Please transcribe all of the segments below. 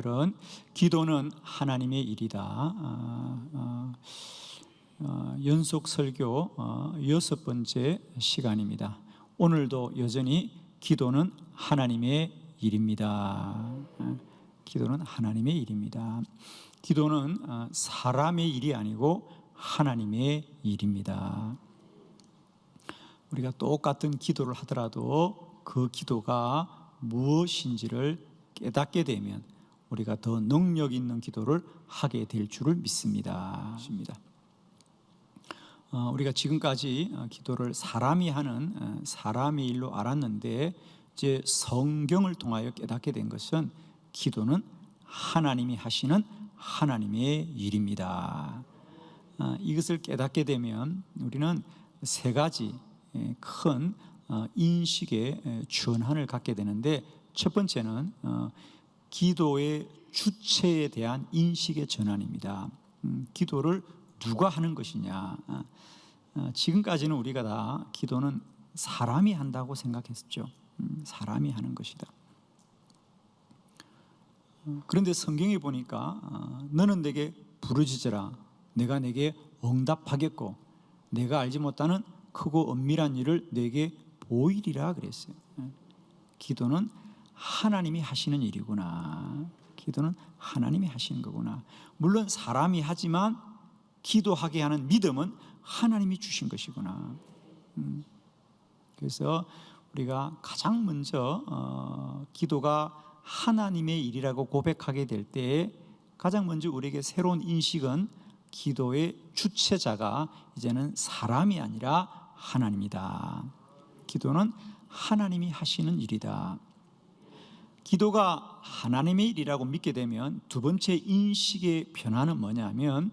오늘은 기도는 하나님의 일이다. 연속 설교 6번째 시간입니다. 오늘도 여전히 기도는 하나님의 일입니다. 기도는 하나님의 일입니다. 기도는 사람의 일이 아니고 하나님의 일입니다. 우리가 똑같은 기도를 하더라도 그 기도가 무엇인지를 깨닫게 되면 우리가 더 능력 있는 기도를 하게 될 줄을 믿습니다. 우리가 지금까지 기도를 사람이 하는 사람의 일로 알았는데, 이제 성경을 통하여 깨닫게 된 것은 기도는 하나님이 하시는 하나님의 일입니다. 이것을 깨닫게 되면 우리는 세 가지 큰 인식의 전환을 갖게 되는데, 첫 번째는 기도의 주체에 대한 인식의 전환입니다. 기도를 누가 하는 것이냐. 지금까지는 우리가 다 기도는 사람이 한다고 생각했죠. 사람이 하는 것이다. 그런데 성경에 보니까 너는 내게 부르짖으라, 내가 내게 응답하겠고 내가 알지 못하는 크고 엄밀한 일을 내게 보이리라 그랬어요. 기도는 하나님이 하시는 일이구나. 기도는 하나님이 하시는 거구나. 물론 사람이 하지만 기도하게 하는 믿음은 하나님이 주신 것이구나. 그래서 우리가 가장 먼저 기도가 하나님의 일이라고 고백하게 될 때 가장 먼저 우리에게 새로운 인식은 기도의 주체자가 이제는 사람이 아니라 하나님이다. 기도는 하나님이 하시는 일이다. 기도가 하나님의 일이라고 믿게 되면 두 번째 인식의 변화는 뭐냐면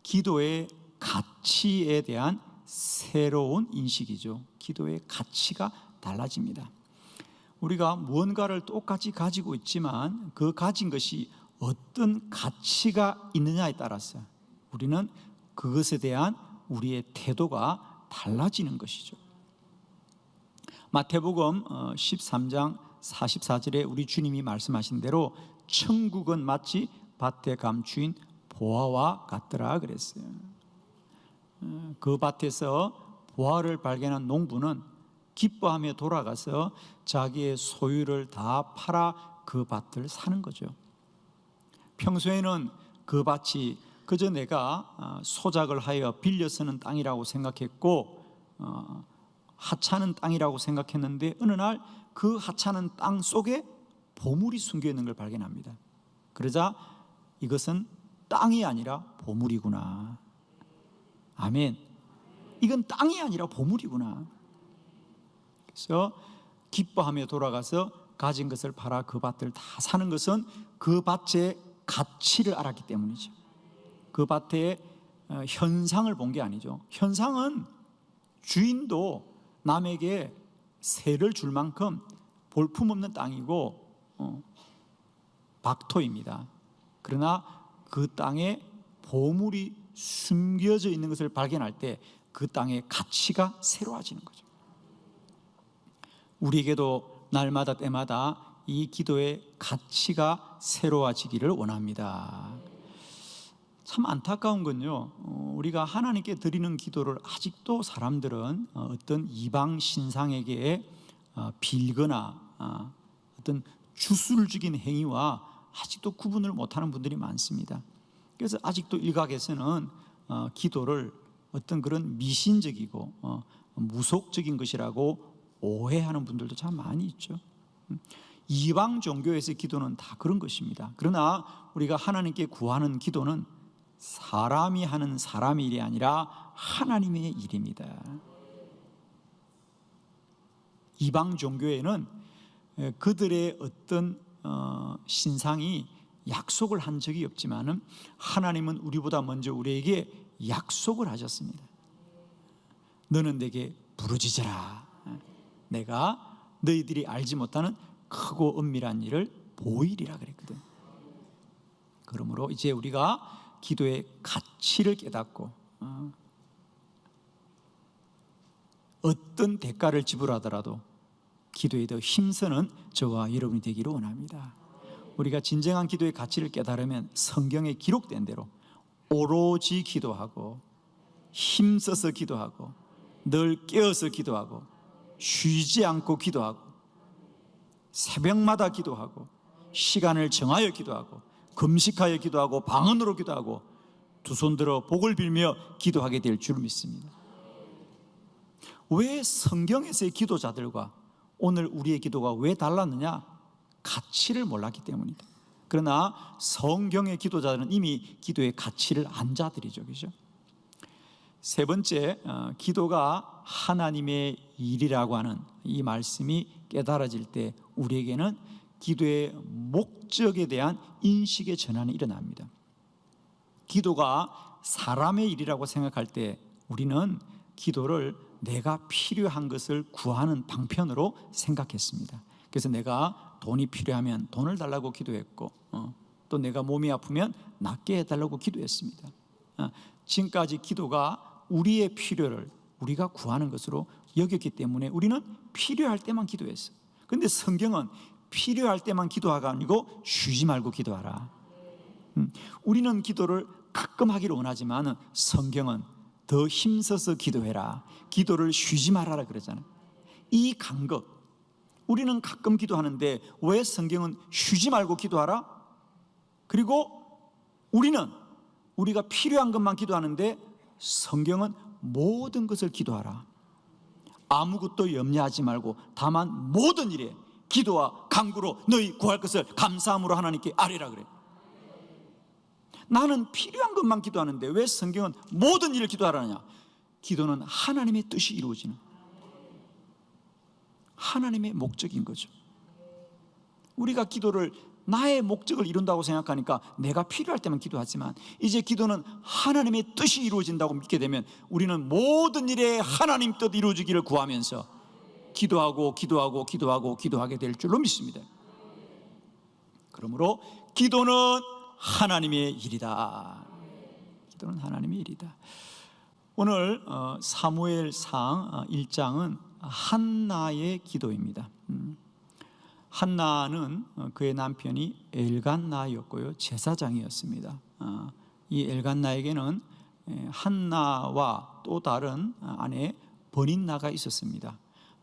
기도의 가치에 대한 새로운 인식이죠. 기도의 가치가 달라집니다. 우리가 무언가를 똑같이 가지고 있지만 그 가진 것이 어떤 가치가 있느냐에 따라서 우리는 그것에 대한 우리의 태도가 달라지는 것이죠. 마태복음 13장 44절에 우리 주님이 말씀하신 대로 천국은 마치 밭에 감추인 보화와 같더라 그랬어요. 그 밭에서 보화를 발견한 농부는 기뻐하며 돌아가서 자기의 소유를 다 팔아 그 밭을 사는 거죠. 평소에는 그 밭이 그저 내가 소작을 하여 빌려 쓰는 땅이라고 생각했고 하찮은 땅이라고 생각했는데, 어느 날 그 하찮은 땅 속에 보물이 숨겨 있는 걸 발견합니다. 그러자 이것은 땅이 아니라 보물이구나. 아멘. 이건 땅이 아니라 보물이구나. 그래서 기뻐하며 돌아가서 가진 것을 팔아 그 밭을 다 사는 것은 그 밭의 가치를 알았기 때문이죠. 그 밭의 현상을 본 게 아니죠. 현상은 주인도 남에게 세를 줄 만큼 볼품없는 땅이고 박토입니다. 그러나 그 땅에 보물이 숨겨져 있는 것을 발견할 때 그 땅의 가치가 새로워지는 거죠. 우리에게도 날마다 때마다 이 기도의 가치가 새로워지기를 원합니다. 참 안타까운 건요, 우리가 하나님께 드리는 기도를 아직도 사람들은 어떤 이방 신상에게 빌거나 어떤 주술적인 행위와 아직도 구분을 못하는 분들이 많습니다. 그래서 아직도 일각에서는 기도를 어떤 그런 미신적이고 무속적인 것이라고 오해하는 분들도 참 많이 있죠. 이방 종교에서의 기도는 다 그런 것입니다. 그러나 우리가 하나님께 구하는 기도는 사람이 하는 사람의 일이 아니라 하나님의 일입니다. 이방 종교에는 그들의 어떤 신상이 약속을 한 적이 없지만은 하나님은 우리보다 먼저 우리에게 약속을 하셨습니다. 너는 내게 부르짖으라, 내가 너희들이 알지 못하는 크고 엄밀한 일을 보이리라 그랬거든. 그러므로 이제 우리가 기도의 가치를 깨닫고 어떤 대가를 지불하더라도 기도에 더 힘쓰는 저와 여러분이 되기를 원합니다. 우리가 진정한 기도의 가치를 깨달으면 성경에 기록된 대로 오로지 기도하고 힘써서 기도하고 늘 깨어서 기도하고 쉬지 않고 기도하고 새벽마다 기도하고 시간을 정하여 기도하고 금식하여 기도하고 방언으로 기도하고 두 손 들어 복을 빌며 기도하게 될 줄 믿습니다. 왜 성경에서의 기도자들과 오늘 우리의 기도가 왜 달랐느냐? 가치를 몰랐기 때문이다. 그러나 성경의 기도자들은 이미 기도의 가치를 안 자들이죠, 그죠? 세 번째, 기도가 하나님의 일이라고 하는 이 말씀이 깨달아질 때 우리에게는 기도의 목적에 대한 인식의 전환이 일어납니다. 기도가 사람의 일이라고 생각할 때 우리는 기도를 내가 필요한 것을 구하는 방편으로 생각했습니다. 그래서 내가 돈이 필요하면 돈을 달라고 기도했고 또 내가 몸이 아프면 낫게 해달라고 기도했습니다. 지금까지 기도가 우리의 필요를 우리가 구하는 것으로 여겼기 때문에 우리는 필요할 때만 기도했어요. 그런데 성경은 필요할 때만 기도하가 아니고 쉬지 말고 기도하라. 우리는 기도를 가끔 하기를 원하지만 성경은 더 힘써서 기도해라, 기도를 쉬지 말아라 그러잖아요. 이 간극, 우리는 가끔 기도하는데 왜 성경은 쉬지 말고 기도하라? 그리고 우리는 우리가 필요한 것만 기도하는데 성경은 모든 것을 기도하라, 아무것도 염려하지 말고 다만 모든 일에 기도와 간구로 너희 구할 것을 감사함으로 하나님께 아뢰라 그래. 나는 필요한 것만 기도하는데 왜 성경은 모든 일을 기도하라냐? 기도는 하나님의 뜻이 이루어지는 하나님의 목적인 거죠. 우리가 기도를 나의 목적을 이룬다고 생각하니까 내가 필요할 때만 기도하지만 이제 기도는 하나님의 뜻이 이루어진다고 믿게 되면 우리는 모든 일에 하나님 뜻 이루어지기를 구하면서 기도하게 될 줄로 믿습니다. 그러므로 기도는 하나님의 일이다. 기도는 하나님의 일이다. 오늘 사무엘상 1장은 한나의 기도입니다. 한나는 그의 남편이 엘간나였고요, 제사장이었습니다. 이 엘간나에게는 한나와 또 다른 아내 버닌나가 있었습니다.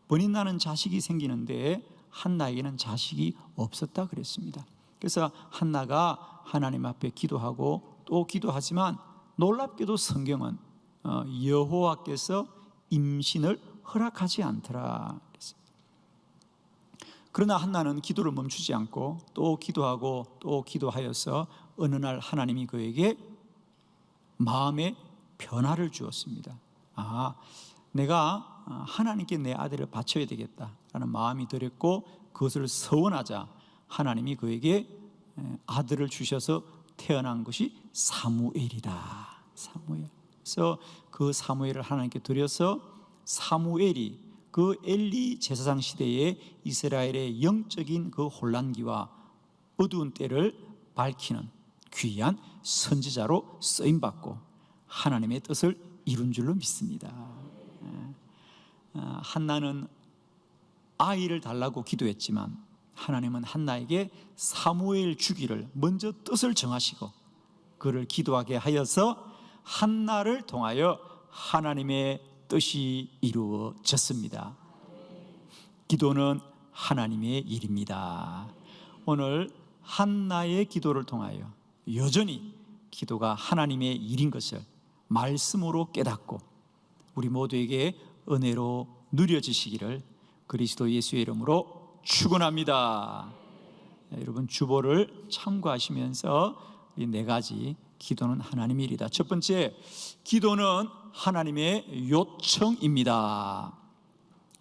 버닌나는 자식이 생기는데 한나에게는 자식이 없었다 그랬습니다. 그래서 한나가 하나님 앞에 기도하고 또 기도하지만 놀랍게도 성경은 여호와께서 임신을 허락하지 않더라 그랬습니다. 그러나 한나는 기도를 멈추지 않고 또 기도하고 또 기도하여서 어느 날 하나님이 그에게 마음의 변화를 주었습니다. 내가 하나님께 내 아들을 바쳐야 되겠다라는 마음이 들었고 그것을 서원하자 하나님이 그에게 아들을 주셔서 태어난 것이 사무엘이다. 사무엘. 그래서 그 사무엘을 하나님께 드려서 사무엘이 그 엘리 제사장 시대에 이스라엘의 영적인 그 혼란기와 어두운 때를 밝히는 귀한 선지자로 쓰임받고 하나님의 뜻을 이룬 줄로 믿습니다. 한나는 아이를 달라고 기도했지만 하나님은 한나에게 사무엘 주기를 먼저 뜻을 정하시고 그를 기도하게 하여서 한나를 통하여 하나님의 뜻이 이루어졌습니다. 기도는 하나님의 일입니다. 오늘 한나의 기도를 통하여 여전히 기도가 하나님의 일인 것을 말씀으로 깨닫고 우리 모두에게 은혜로 누려지시기를 그리스도 예수의 이름으로 축원합니다. 여러분 주보를 참고하시면서 이 네 가지 기도는 하나님의 일이다. 첫 번째, 기도는 하나님의 요청입니다.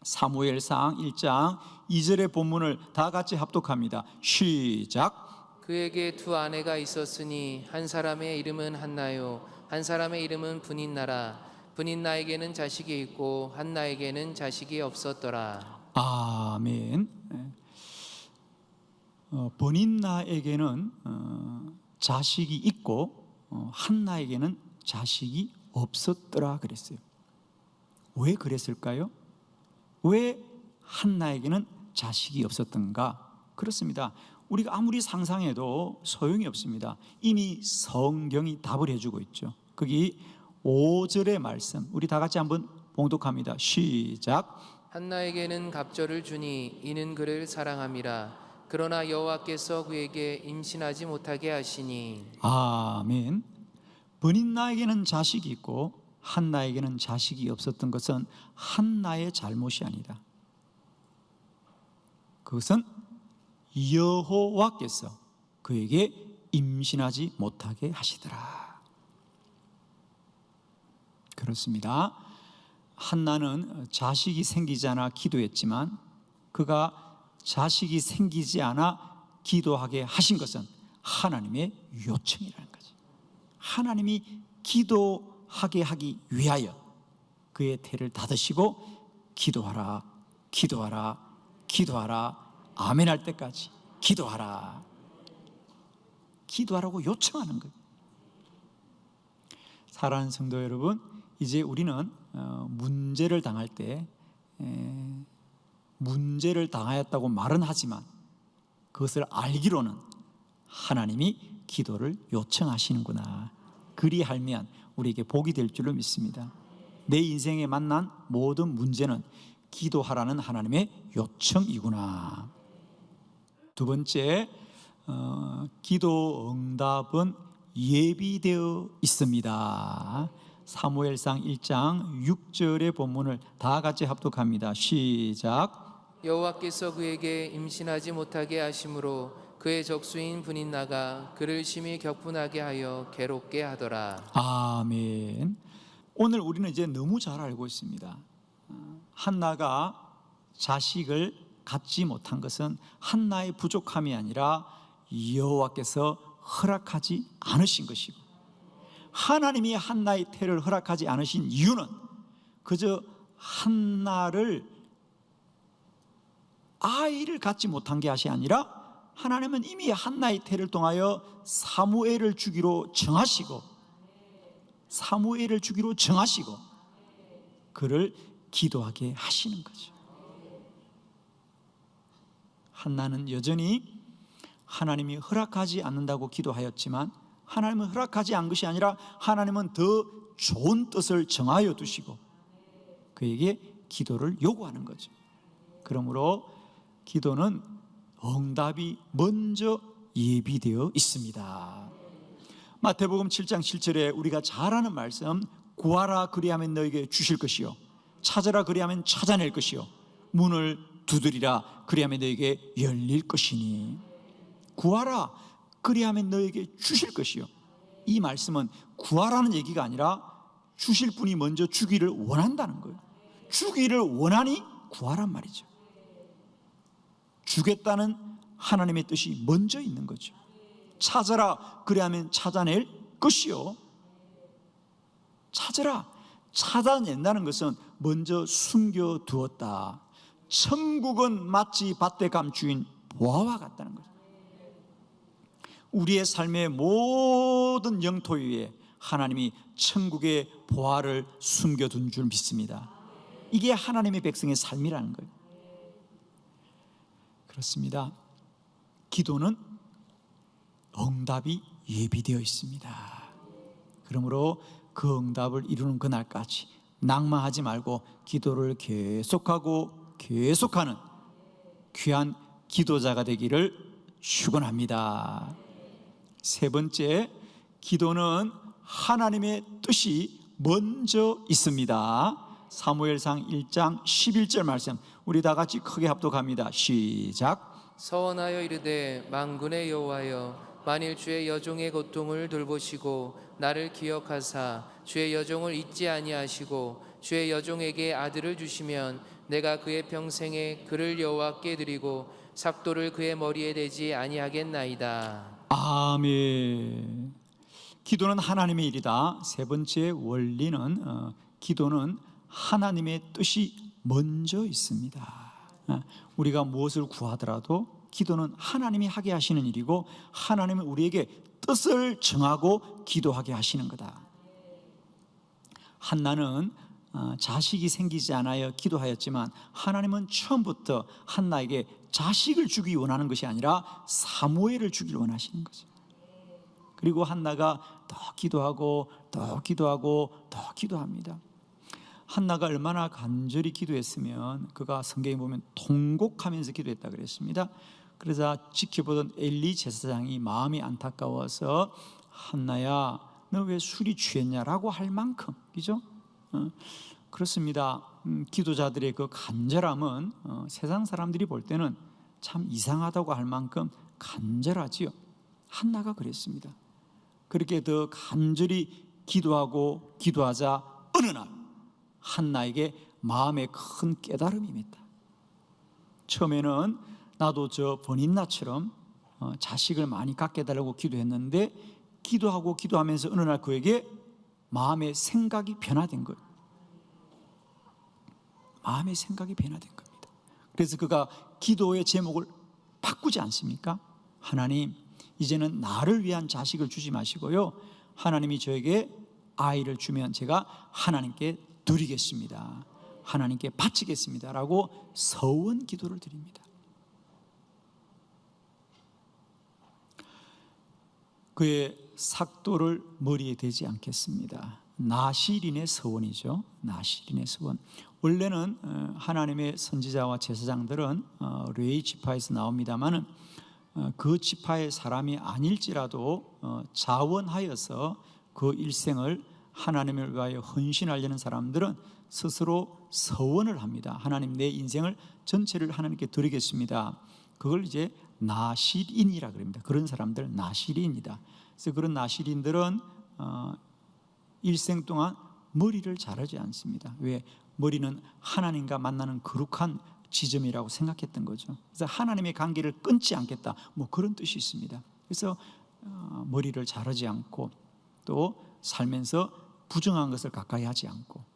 사무엘상 1장 2절의 본문을 다 같이 합독합니다. 시작. 그에게 두 아내가 있었으니 한 사람의 이름은 한나요 한 사람의 이름은 브닌나라. 브닌나에게는 자식이 있고 한나에게는 자식이 없었더라. 아멘. 브닌나에게는 자식이 있고 한나에게는 자식이 없었더라 그랬어요. 왜 그랬을까요? 왜 한나에게는 자식이 없었던가? 그렇습니다. 우리가 아무리 상상해도 소용이 없습니다. 이미 성경이 답을 해주고 있죠. 거기 5절의 말씀, 우리 다 같이 한번 봉독합니다. 시작. 한나에게는 갑절을 주니 이는 그를 사랑함이라. 그러나 여호와께서 그에게 임신하지 못하게 하시니. 아멘. 버닌나에게는 자식이 있고 한나에게는 자식이 없었던 것은 한나의 잘못이 아니다. 그것은 여호와께서 그에게 임신하지 못하게 하시더라. 그렇습니다. 한나는 자식이 생기지 않아 기도했지만 그가 자식이 생기지 않아 기도하게 하신 것은 하나님의 요청이라는 거죠. 하나님이 기도하게 하기 위하여 그의 태를 닫으시고 기도하라, 기도하라, 기도하라, 아멘 할 때까지 기도하라, 기도하라고 요청하는 거예요. 사랑하는 성도 여러분, 이제 우리는 문제를 당할 때 문제를 당하였다고 말은 하지만 그것을 알기로는 하나님이 기도를 요청하시는구나. 그리하면 우리에게 복이 될 줄로 믿습니다. 내 인생에 만난 모든 문제는 기도하라는 하나님의 요청이구나. 두 번째, 기도 응답은 예비되어 있습니다. 사무엘상 1장 6절의 본문을 다 같이 합독합니다. 시작. 여호와께서 그에게 임신하지 못하게 하심으로 그의 적수인 브닛나가 그를 심히 격분하게 하여 괴롭게 하더라. 아멘. 오늘 우리는 이제 너무 잘 알고 있습니다. 한나가 자식을 갖지 못한 것은 한나의 부족함이 아니라 여호와께서 허락하지 않으신 것이고, 하나님이 한나의 태를 허락하지 않으신 이유는 그저 한나를 아이를 갖지 못한 것이 아니라 하나님은 이미 한나의 태를 통하여 사무엘을 주기로 정하시고 그를 기도하게 하시는 거죠. 한나는 여전히 하나님이 허락하지 않는다고 기도하였지만 하나님은 허락하지 않은 것이 아니라 하나님은 더 좋은 뜻을 정하여 두시고 그에게 기도를 요구하는 거죠. 그러므로 기도는 응답이 먼저 예비되어 있습니다. 마태복음 7장 7절에 우리가 잘 아는 말씀, 구하라 그리하면 너에게 주실 것이요 찾으라 그리하면 찾아낼 것이요 문을 두드리라 그리하면 너에게 열릴 것이니. 구하라 그리하면 너에게 주실 것이요. 이 말씀은 구하라는 얘기가 아니라 주실 분이 먼저 주기를 원한다는 거예요. 주기를 원하니 구하란 말이죠. 주겠다는 하나님의 뜻이 먼저 있는 거죠. 찾아라 그리하면 찾아낼 것이요. 찾아라, 찾아낸다는 것은 먼저 숨겨두었다. 천국은 마치 밭에 감추인 보화와 같다는 거죠. 우리의 삶의 모든 영토 위에 하나님이 천국의 보화를 숨겨둔 줄 믿습니다. 이게 하나님의 백성의 삶이라는 거예요. 그렇습니다. 기도는 응답이 예비되어 있습니다. 그러므로 그 응답을 이루는 그날까지 낭만하지 말고 기도를 계속하는 귀한 기도자가 되기를 축원합니다. 세 번째, 기도는 하나님의 뜻이 먼저 있습니다. 사무엘상 1장 11절 말씀 우리 다 같이 크게 합독합니다. 시작. 서원하여 이르되 만군의 여호와여 만일 주의 여종의 고통을 돌보시고 나를 기억하사 주의 여종을 잊지 아니하시고 주의 여종에게 아들을 주시면 내가 그의 평생에 그를 여호와께 드리고 삭도를 그의 머리에 대지 아니하겠나이다. 아멘. 기도는 하나님의 일이다. 세 번째 원리는 기도는 하나님의 뜻이 먼저 있습니다. 우리가 무엇을 구하더라도 기도는 하나님이 하게 하시는 일이고 하나님은 우리에게 뜻을 정하고 기도하게 하시는 거다. 한나는 자식이 생기지 않아야 기도하였지만 하나님은 처음부터 한나에게 자식을 주기 원하는 것이 아니라 사무엘을 주기를 원하시는 거죠. 그리고 한나가 더 기도하고 더 기도하고 더 기도합니다. 한나가 얼마나 간절히 기도했으면 그가 성경에 보면 통곡하면서 기도했다 그랬습니다. 그러자 지켜보던 엘리 제사장이 마음이 안타까워서 한나야 너 왜 술이 취했냐라고 할 만큼, 그죠? 그렇습니다. 기도자들의 그 간절함은 세상 사람들이 볼 때는 참 이상하다고 할 만큼 간절하지요. 한나가 그랬습니다. 그렇게 더 간절히 기도하고 기도하자 어느 날 한나에게 마음에 큰 깨달음이 임했다. 처음에는 나도 저 버닌나처럼 자식을 많이 갖게 해달라고 기도했는데 기도하고 기도하면서 어느 날 그에게 마음의 생각이 변화된 거예요. 마음의 생각이 변화된 겁니다. 그래서 그가 기도의 제목을 바꾸지 않습니까? 하나님, 이제는 나를 위한 자식을 주지 마시고요, 하나님이 저에게 아이를 주면 제가 하나님께 드리겠습니다, 하나님께 바치겠습니다 라고 서원 기도를 드립니다. 그의 삭도를 머리에 대지 않겠습니다. 나실인의 서원이죠. 나실인의 서원. 원래는 하나님의 선지자와 제사장들은 레위 지파에서 나옵니다마는 그 지파의 사람이 아닐지라도 자원하여서 그 일생을 하나님을 위하여 헌신하려는 사람들은 스스로 서원을 합니다. 하나님, 내 인생을 전체를 하나님께 드리겠습니다. 그걸 이제 나실인이라 그럽니다. 그런 사람들 나실인이다. 그래서 그런 나실인들은 일생 동안 머리를 자르지 않습니다. 왜? 머리는 하나님과 만나는 거룩한 지점이라고 생각했던 거죠. 그래서 하나님의 관계를 끊지 않겠다, 뭐 그런 뜻이 있습니다. 그래서 머리를 자르지 않고 또 살면서 부정한 것을 가까이 하지 않고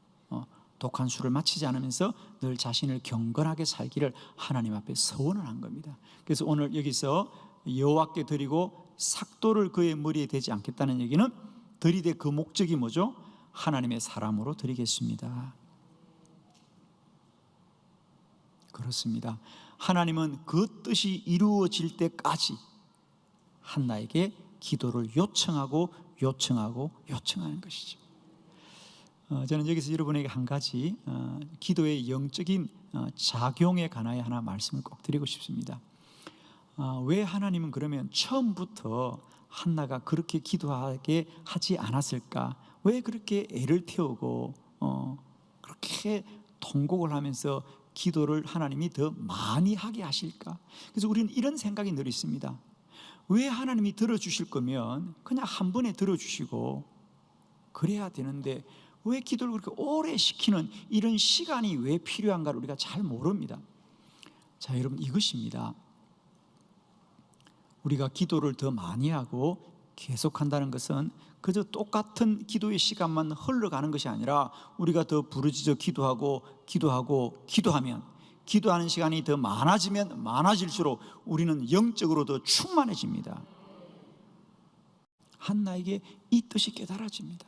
독한 술을 마시지 않으면서 늘 자신을 경건하게 살기를 하나님 앞에 서원을 한 겁니다. 그래서 오늘 여기서 여호와께 드리고 삭도를 그의 머리에 대지 않겠다는 얘기는 드리되 그 목적이 뭐죠? 하나님의 사람으로 드리겠습니다. 그렇습니다. 하나님은 그 뜻이 이루어질 때까지 한나에게 기도를 요청하고 요청하는 것이죠. 저는 여기서 여러분에게 한 가지 기도의 영적인 작용에 관하여 하나 말씀을 꼭 드리고 싶습니다. 왜 하나님은 그러면 처음부터 한나가 그렇게 기도하게 하지 않았을까? 왜 그렇게 애를 태우고 그렇게 통곡을 하면서 기도를 하나님이 더 많이 하게 하실까? 그래서 우리는 이런 생각이 늘 있습니다. 왜 하나님이 들어주실 거면 그냥 한 번에 들어주시고 그래야 되는데 왜 기도를 그렇게 오래 시키는 이런 시간이 왜 필요한가를 우리가 잘 모릅니다. 자, 여러분, 이것입니다. 우리가 기도를 더 많이 하고 계속한다는 것은 그저 똑같은 기도의 시간만 흘러가는 것이 아니라 우리가 더 부르짖어 기도하면 기도하는 시간이 더 많아지면 많아질수록 우리는 영적으로 더 충만해집니다. 한나에게 이 뜻이 깨달아집니다.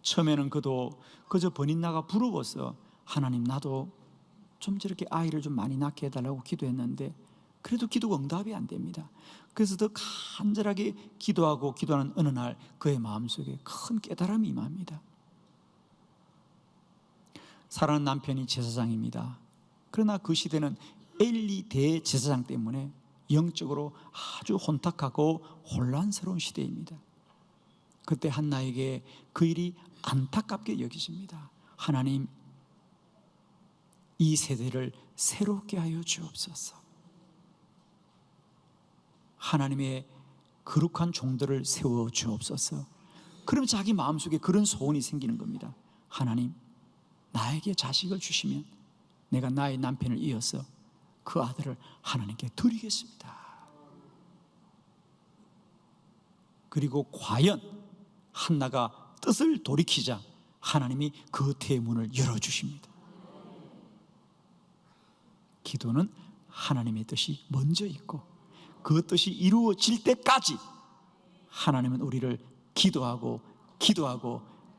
처음에는 그도 그저 버닌나가 부러워서 하나님, 나도 좀 저렇게 아이를 좀 많이 낳게 해달라고 기도했는데 그래도 기도가 응답이 안 됩니다. 그래서 더 간절하게 기도하는 어느 날 그의 마음속에 큰 깨달음이 임합니다. 사랑하는 남편이 제사장입니다. 그러나 그 시대는 엘리 대제사장 때문에 영적으로 아주 혼탁하고 혼란스러운 시대입니다. 그때 한나에게 그 일이 안타깝게 여기집니다. 하나님, 이 세대를 새롭게 하여 주옵소서. 하나님의 거룩한 종들을 세워 주옵소서. 그럼 자기 마음속에 그런 소원이 생기는 겁니다. 하나님, 나에게 자식을 주시면 내가 나의 남편을 이어서 그 아들을 하나님께 드리겠습니다. 그리고 과연 한나가 뜻을 돌이키자 하나님이 그 대문을 열어주십니다. 기도는 하나님의 뜻이 먼저 있고 그 뜻이 이루어질 때까지 하나님은 우리를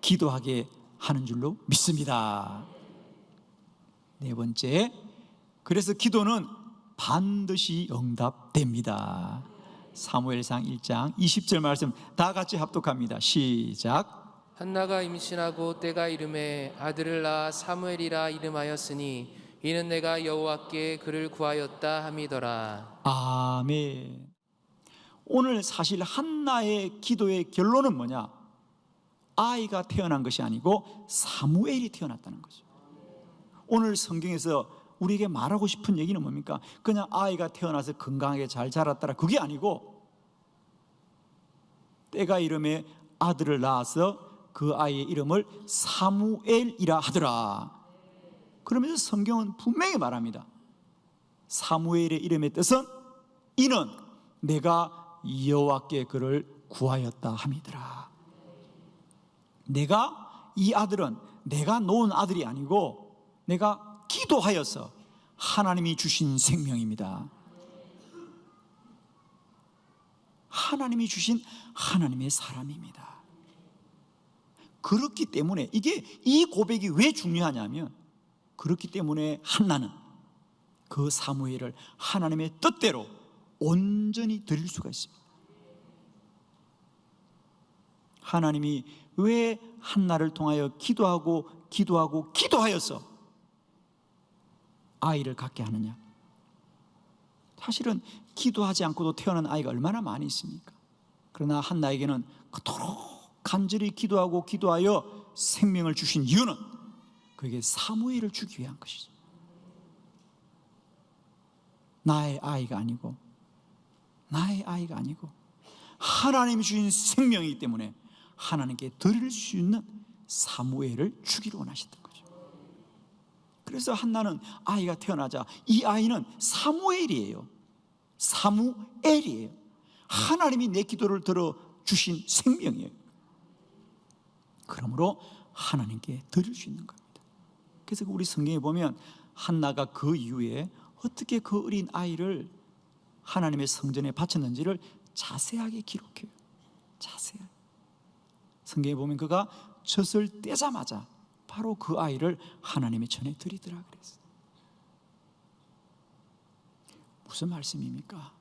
기도하게 하는 줄로 믿습니다. 네 번째, 그래서 기도는 반드시 응답됩니다. 사무엘상 1장 20절 말씀 다 같이 합독합니다. 시작. 한나가 임신하고 때가 이름에 아들을 낳아 사무엘이라 이름하였으니 이는 내가 여호와께 그를 구하였다 함이더라. 아멘. 오늘 사실 한나의 기도의 결론은 뭐냐? 아이가 태어난 것이 아니고 사무엘이 태어났다는 거죠. 오늘 성경에서 우리에게 말하고 싶은 얘기는 뭡니까? 그냥 아이가 태어나서 건강하게 잘 자랐더라, 그게 아니고 때가 이름에 아들을 낳아서 그 아이의 이름을 사무엘이라 하더라. 그러면서 성경은 분명히 말합니다. 사무엘의 이름의 뜻은 이는 내가 여호와께 그를 구하였다 함이더라. 내가 이 아들은 내가 놓은 아들이 아니고 내가 기도하여서 하나님이 주신 생명입니다. 하나님이 주신 하나님의 사람입니다. 그렇기 때문에 이 고백이 왜 중요하냐면, 그렇기 때문에 한나는 그 사무엘을 하나님의 뜻대로 온전히 드릴 수가 있습니다. 하나님이 왜 한나를 통하여 기도하여서 아이를 갖게 하느냐? 사실은 기도하지 않고도 태어난 아이가 얼마나 많이 있습니까? 그러나 한나에게는 그토록 간절히 기도하여 생명을 주신 이유는 그에게 사무엘을 주기 위한 것이죠. 나의 아이가 아니고 하나님이 주신 생명이기 때문에 하나님께 드릴 수 있는 사무엘을 주기를 원하셨던 거죠. 그래서 한나는 아이가 태어나자 이 아이는 사무엘이에요. 하나님이 내 기도를 들어주신 생명이에요. 그러므로 하나님께 드릴 수 있는 겁니다. 그래서 우리 성경에 보면 한나가 그 이후에 어떻게 그 어린 아이를 하나님의 성전에 바쳤는지를 자세하게 기록해요. 자세하게. 성경에 보면 그가 젖을 떼자마자 바로 그 아이를 하나님의 전에 드리더라 그랬어요. 무슨 말씀입니까?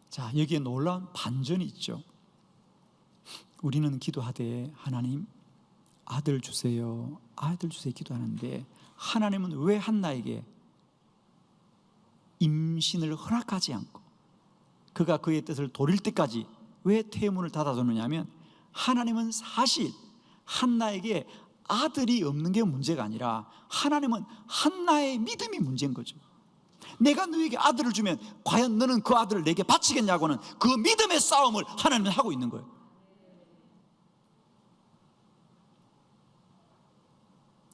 자, 여기에 놀라운 반전이 있죠. 우리는 기도하되 하나님 아들 주세요, 아들 주세요 기도하는데 하나님은 왜 한나에게 임신을 허락하지 않고 그가 그의 뜻을 도릴 때까지 왜 태문을 닫아두느냐 하면, 하나님은 사실 한나에게 아들이 없는 게 문제가 아니라 하나님은 한나의 믿음이 문제인 거죠. 내가 너에게 아들을 주면 과연 너는 그 아들을 내게 바치겠냐고는 그 믿음의 싸움을 하나님은 하고 있는 거예요.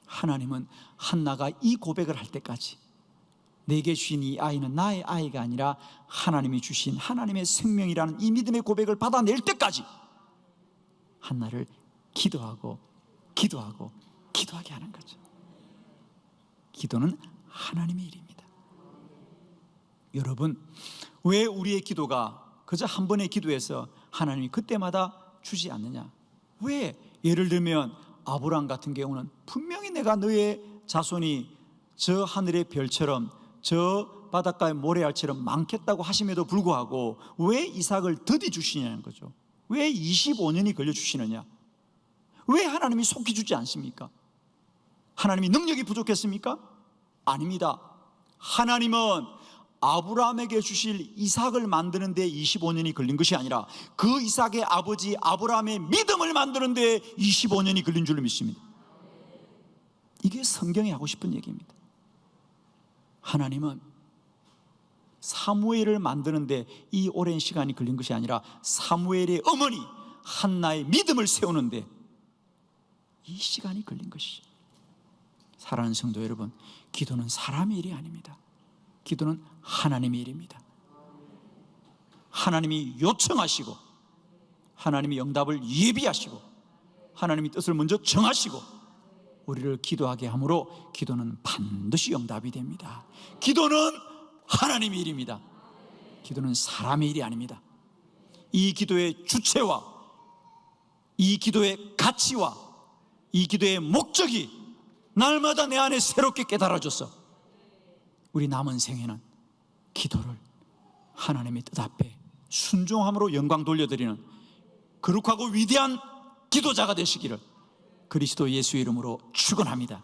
하나님은 한나가 이 고백을 할 때까지 내게 주신 이 아이는 나의 아이가 아니라 하나님이 주신 하나님의 생명이라는 이 믿음의 고백을 받아낼 때까지 한나를 기도하게 하는 거죠. 기도는 하나님의 일입니다. 여러분, 왜 우리의 기도가 그저 한 번의 기도에서 하나님이 그때마다 주지 않느냐? 왜? 예를 들면 아브라함 같은 경우는 분명히 내가 너의 자손이 저 하늘의 별처럼 저 바닷가의 모래알처럼 많겠다고 하심에도 불구하고 왜 이삭을 더디 주시냐는 거죠. 왜 25년이 걸려 주시느냐? 왜 하나님이 속히 주지 않습니까? 하나님이 능력이 부족했습니까? 아닙니다. 하나님은 아브라함에게 주실 이삭을 만드는 데 25년이 걸린 것이 아니라 그 이삭의 아버지 아브라함의 믿음을 만드는 데 25년이 걸린 줄로 믿습니다. 이게 성경이 하고 싶은 얘기입니다. 하나님은 사무엘을 만드는 데 이 오랜 시간이 걸린 것이 아니라 사무엘의 어머니 한나의 믿음을 세우는 데 이 시간이 걸린 것이죠. 사랑하는 성도 여러분, 기도는 사람의 일이 아닙니다. 기도는 하나님의 일입니다. 하나님이 요청하시고 하나님이 응답을 예비하시고 하나님이 뜻을 먼저 정하시고 우리를 기도하게 함으로 기도는 반드시 응답이 됩니다. 기도는 하나님의 일입니다. 기도는 사람의 일이 아닙니다. 이 기도의 주체와 이 기도의 가치와 이 기도의 목적이 날마다 내 안에 새롭게 깨달아져서 우리 남은 생에는 기도를 하나님의 뜻 앞에 순종함으로 영광 돌려드리는 거룩하고 위대한 기도자가 되시기를 그리스도 예수의 이름으로 축원합니다.